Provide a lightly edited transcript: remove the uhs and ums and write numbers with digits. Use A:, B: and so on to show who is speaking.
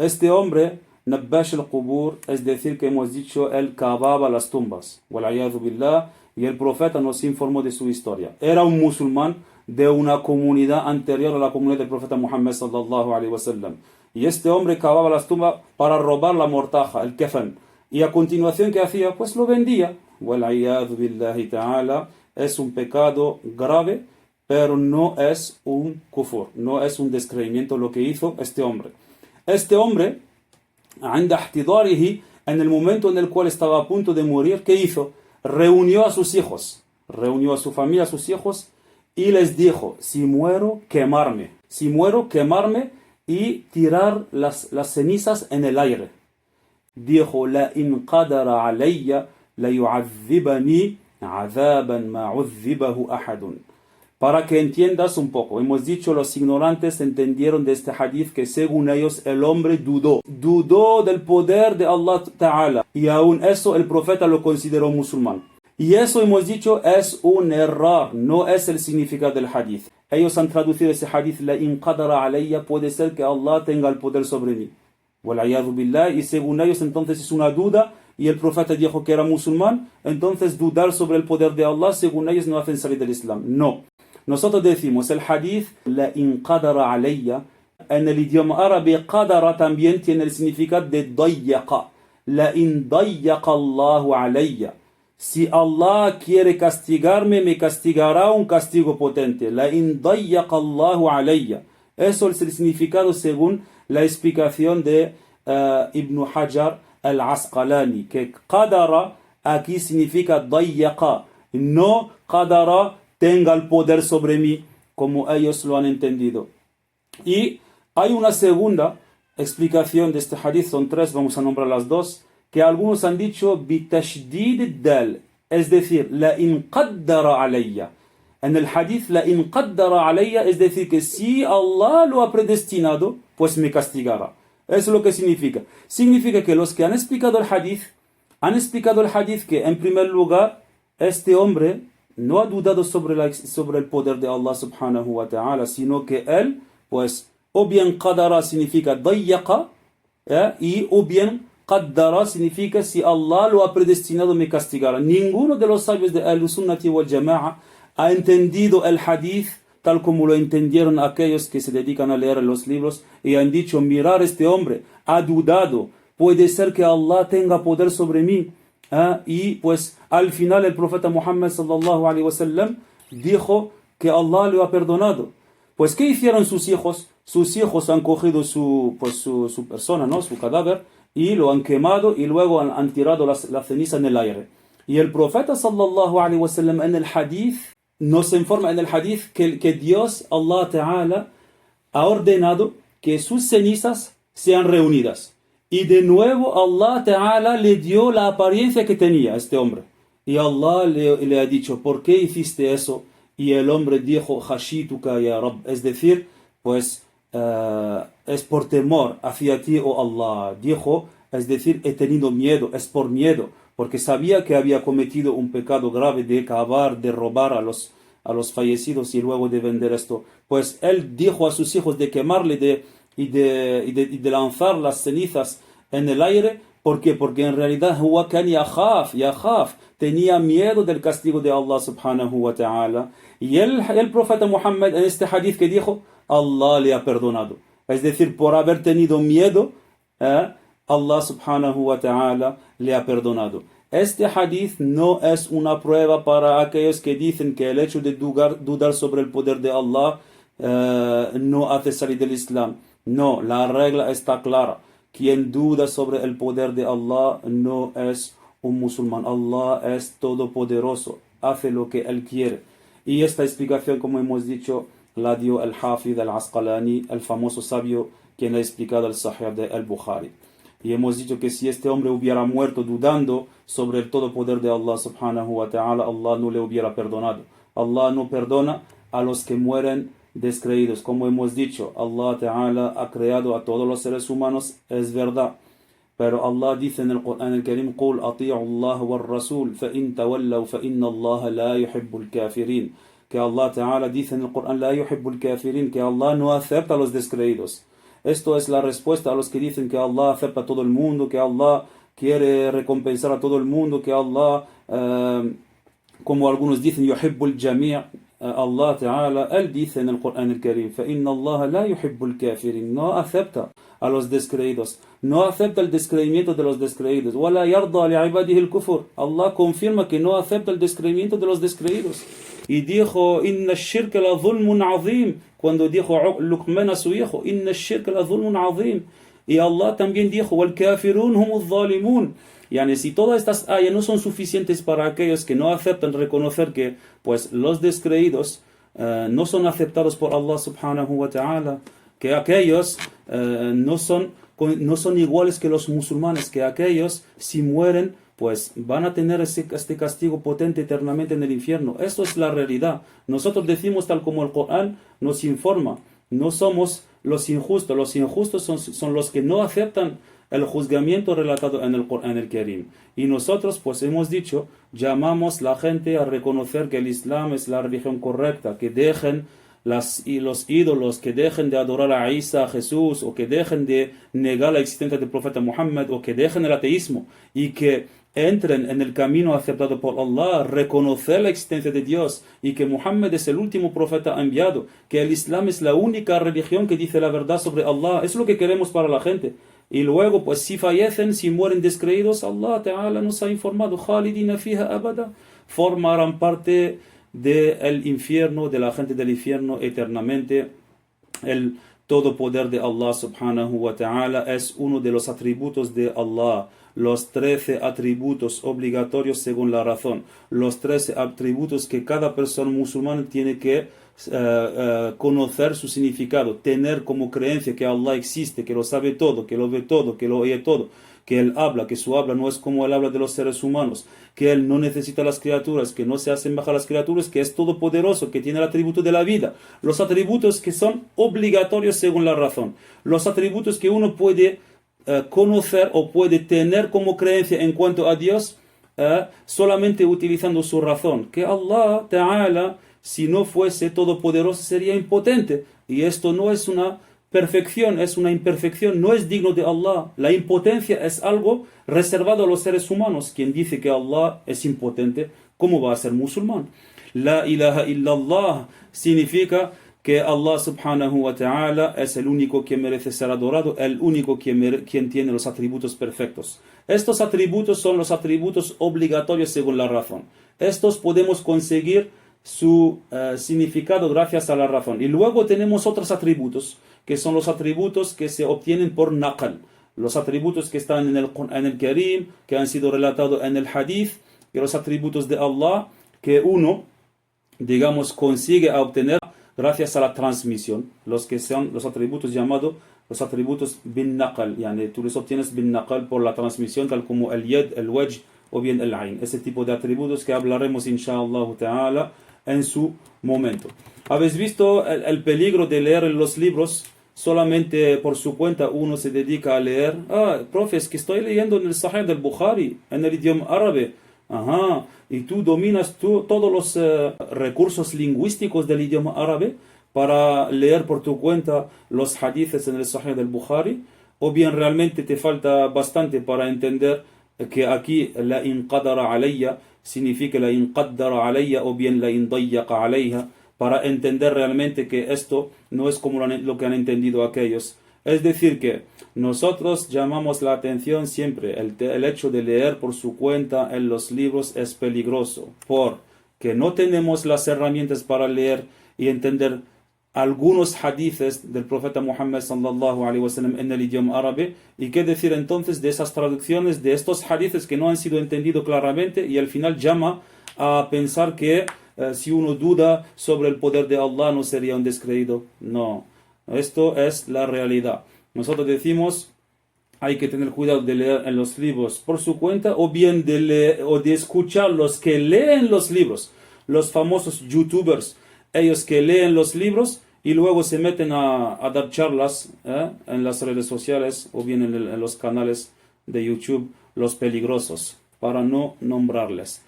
A: Este hombre, Nabbash al-Qubur, es decir, que hemos dicho, él cavaba las tumbas. Wal'ayadhu billah, y el profeta nos informó de su historia. Era un musulmán de una comunidad anterior a la comunidad del profeta Muhammad sallallahu alaihi wasallam. Y este hombre cavaba las tumbas para robar la mortaja, el kafan. Y a continuación, ¿qué hacía? Pues lo vendía. Wal'ayadhu billahi ta'ala, es un pecado grave, pero no es un kufur, no es un descreimiento lo que hizo este hombre. Este hombre, عند احتضاره, en el momento en el cual estaba a punto de morir, ¿qué hizo? Reunió a sus hijos, reunió a su familia, a sus hijos, y les dijo, si muero, quemarme y tirar las cenizas en el aire. Dijo, la in qadara alayya la yu'adhibani 'adhaban ma 'udhibahu ahadun. Para que entiendas un poco, hemos dicho, los ignorantes entendieron de este hadith que según ellos el hombre dudó del poder de Allah Ta'ala, y aún eso el profeta lo consideró musulmán. Y eso hemos dicho es un error, no es el significado del hadith. Ellos han traducido ese hadith, la in qadara alayya, puede ser que Allah tenga el poder sobre mí. Wal'ayadhu billah, y según ellos entonces es una duda, y el profeta dijo que era musulmán, entonces dudar sobre el poder de Allah según ellos no hacen salir del Islam. No. Nosotros decimos el hadith, la in qadara alayya, en el idioma árabe, qadara también tiene el significado de dayyaqa. La in dayyaqa Allahu alayya. Si Allah quiere castigarme, me castigará un castigo potente. La in dayyaqa Allahu alayya. Eso es el significado según la explicación de Ibn Hajar al-Asqalani, que qadara aquí significa dayyaqa, no qadara tenga el poder sobre mí, como ellos lo han entendido. Y hay una segunda explicación de este hadith, son tres, vamos a nombrar las dos, que algunos han dicho bitashdid dal, es decir, la in qaddara alayya. En el hadith, la in qaddara alayya, es decir, que si Allah lo ha predestinado, pues me castigará. Eso es lo que significa. Significa que los que han explicado el hadith que en primer lugar, este hombre no ha dudado sobre el poder de Allah subhanahu wa ta'ala, sino que él, pues, o bien qadara significa dayyaqa, y o bien qaddara significa si Allah lo ha predestinado me castigará. Ninguno de los sabios de Ahl-Sunnati wal Jama'a ha entendido el hadith tal como lo entendieron aquellos que se dedican a leer los libros y han dicho, mirar, este hombre ha dudado, puede ser que Allah tenga poder sobre mí. Y pues al final el profeta Muhammad sallallahu alaihi wasallam dijo que Allah le ha perdonado. Pues ¿qué hicieron sus hijos? Sus hijos han cogido su persona, ¿no? Su cadáver, y lo han quemado y luego han tirado la ceniza en el aire. Y el profeta sallallahu alaihi wasallam en el hadith nos informa que Dios, Allah Ta'ala, ha ordenado que sus cenizas sean reunidas. Y de nuevo Allah Ta'ala le dio la apariencia que tenía este hombre. Y Allah le ha dicho, ¿por qué hiciste eso? Y el hombre dijo, Khashituka ya Rabb. Es decir, pues es por temor hacia ti, oh Allah. Dijo, es decir, he tenido miedo, es por miedo. Porque sabía que había cometido un pecado grave de cavar, de robar a los fallecidos y luego de vender esto. Pues él dijo a sus hijos de quemarle y de lanzar las cenizas en el aire. ¿Por qué? Porque en realidad huwa kan yakhaf, tenía miedo del castigo de Allah subhanahu wa ta'ala. Y el profeta Muhammad en este hadith que dijo, Allah le ha perdonado. Es decir, por haber tenido miedo, Allah subhanahu wa ta'ala le ha perdonado. Este hadith no es una prueba para aquellos que dicen que el hecho de dudar sobre el poder de Allah no hace salir del Islam. No, la regla está clara. Quien duda sobre el poder de Allah no es un musulmán. Allah es todopoderoso, hace lo que Él quiere. Y esta explicación, como hemos dicho, la dio al-Hafidh al-Asqalani, el famoso sabio, quien ha explicado el Sahih de al-Bukhari. Y hemos dicho que si este hombre hubiera muerto dudando sobre el todopoder de Allah subhanahu wa ta'ala, Allah no le hubiera perdonado. Allah no perdona a los que mueren descreídos. Como hemos dicho, Allah Ta'ala ha creado a todos los seres humanos, es verdad. Pero Allah dice en el Corán el Karim, قُلْ أَطِيعُوا اللَّهَ وَالرَّسُولَ فَإِن تَوَلَّوْا فَإِنَّ اللَّهَ لَا يُحِبُّ الْكَافِرِينَ. Que Allah Ta'ala dice en el Corán, لَا يُحِبُّ الْكَافِرِينَ, que Allah no acepta a los descreídos. Esto es la respuesta a los que dicen que Allah acepta a todo el mundo, que Allah quiere recompensar a todo el mundo, que Allah, como algunos dicen, yuhibbul jami'. Allah Ta'ala, él dice en el Corán el Karim, فَإِنَّ اللَّهَ لَا يُحِبُّ الْكَافِرِينَ, no acepta a los descreídos, no acepta el descreimiento de los descreídos. وَلَا يَرْضَى لِعِبَادِهِ الْكُفُرِ, Allah confirma que no acepta el descreimiento de los descreídos. Y dijo, إِنَّ الشِّرْكَ لَظُلْمٌ عَظِيمٌ, cuando dijo Luqman a su hijo, إِنَّ الشِّرْكَ لَظُلْمٌ عَظِيمٌ. Y Allah también dijo, وَالْكَافِرُونَ هُمُ الظَّالِمُونَ. Yani, si todas estas ayas no son suficientes para aquellos que no aceptan reconocer que pues los descreídos no son aceptados por Allah subhanahu wa ta'ala, que aquellos no son iguales que los musulmanes, que aquellos si mueren pues van a tener este castigo potente eternamente en el infierno. Esto es la realidad. Nosotros decimos tal como el Corán nos informa, no somos los injustos son los que no aceptan el juzgamiento relatado en el Corán el Karim. Y nosotros, pues hemos dicho, llamamos la gente a reconocer que el Islam es la religión correcta, que dejen los ídolos, que dejen de adorar a Isa, a Jesús, o que dejen de negar la existencia del profeta Muhammad, o que dejen el ateísmo, y que entren en el camino aceptado por Allah, reconocer la existencia de Dios, y que Muhammad es el último profeta enviado, que el Islam es la única religión que dice la verdad sobre Allah. Es lo que queremos para la gente. Y luego, pues si fallecen, si mueren descreídos, Allah Ta'ala nos ha informado, Khalidina fiha abada, formarán parte del infierno, de la gente del infierno eternamente. El todo poder de Allah Subhanahu wa Ta'ala es uno de los atributos de Allah. Los 13 atributos obligatorios según la razón. Los 13 atributos que cada persona musulmana tiene que conocer su significado, tener como creencia que Allah existe, que lo sabe todo, que lo ve todo, que lo oye todo, que Él habla, que su habla no es como el habla de los seres humanos, que Él no necesita las criaturas, que no se hacen bajar las criaturas, que es todopoderoso, que tiene el atributo de la vida. Los atributos que son obligatorios según la razón. Los atributos que uno puede conocer o puede tener como creencia en cuanto a Dios solamente utilizando su razón. Que Allah Ta'ala, si no fuese todopoderoso, sería impotente. Y esto no es una perfección, es una imperfección, no es digno de Allah. La impotencia es algo reservado a los seres humanos. Quien dice que Allah es impotente, ¿cómo va a ser musulmán? La ilaha illallah significa que Allah subhanahu wa ta'ala es el único que merece ser adorado, el único quien tiene los atributos perfectos. Estos atributos son los atributos obligatorios según la razón. Estos podemos conseguir su significado gracias a la razón. Y luego tenemos otros atributos, que son los atributos que se obtienen por naqal. Los atributos que están en el Karim, que han sido relatados en el Hadith, que los atributos de Allah, que uno, digamos, consigue obtener gracias a la transmisión, los que son los atributos llamados los atributos bin naqal, yani tú los obtienes bin naqal por la transmisión, tal como el yad, el wajh o bien el ain. Ese tipo de atributos que hablaremos inshallah ta'ala en su momento. ¿Habéis visto el peligro de leer los libros solamente por su cuenta? Uno se dedica a leer, profe, es que estoy leyendo en el Sahih del Bukhari, en el idioma árabe. Ajá, y tú dominas todos los recursos lingüísticos del idioma árabe para leer por tu cuenta los hadiths en el Sahih del Bukhari, o bien realmente te falta bastante para entender que aquí la in qadara alayya significa la in qaddara alayya o bien la in dayyaqa alayha, para entender realmente que esto no es como lo que han entendido aquellos. Es decir que nosotros llamamos la atención siempre, el hecho de leer por su cuenta en los libros es peligroso, porque no tenemos las herramientas para leer y entender algunos hadiths del profeta Muhammad sallallahu alaihi wasallam en el idioma árabe. ¿Y qué decir entonces de esas traducciones de estos hadiths que no han sido entendidos claramente, y al final llama a pensar que si uno duda sobre el poder de Allah no sería un descreído? No, esto es la realidad. Nosotros decimos, hay que tener cuidado de leer en los libros por su cuenta, o bien de escuchar los que leen los libros, los famosos youtubers, ellos que leen los libros y luego se meten a dar charlas en las redes sociales o bien en los canales de YouTube, los peligrosos, para no nombrarles.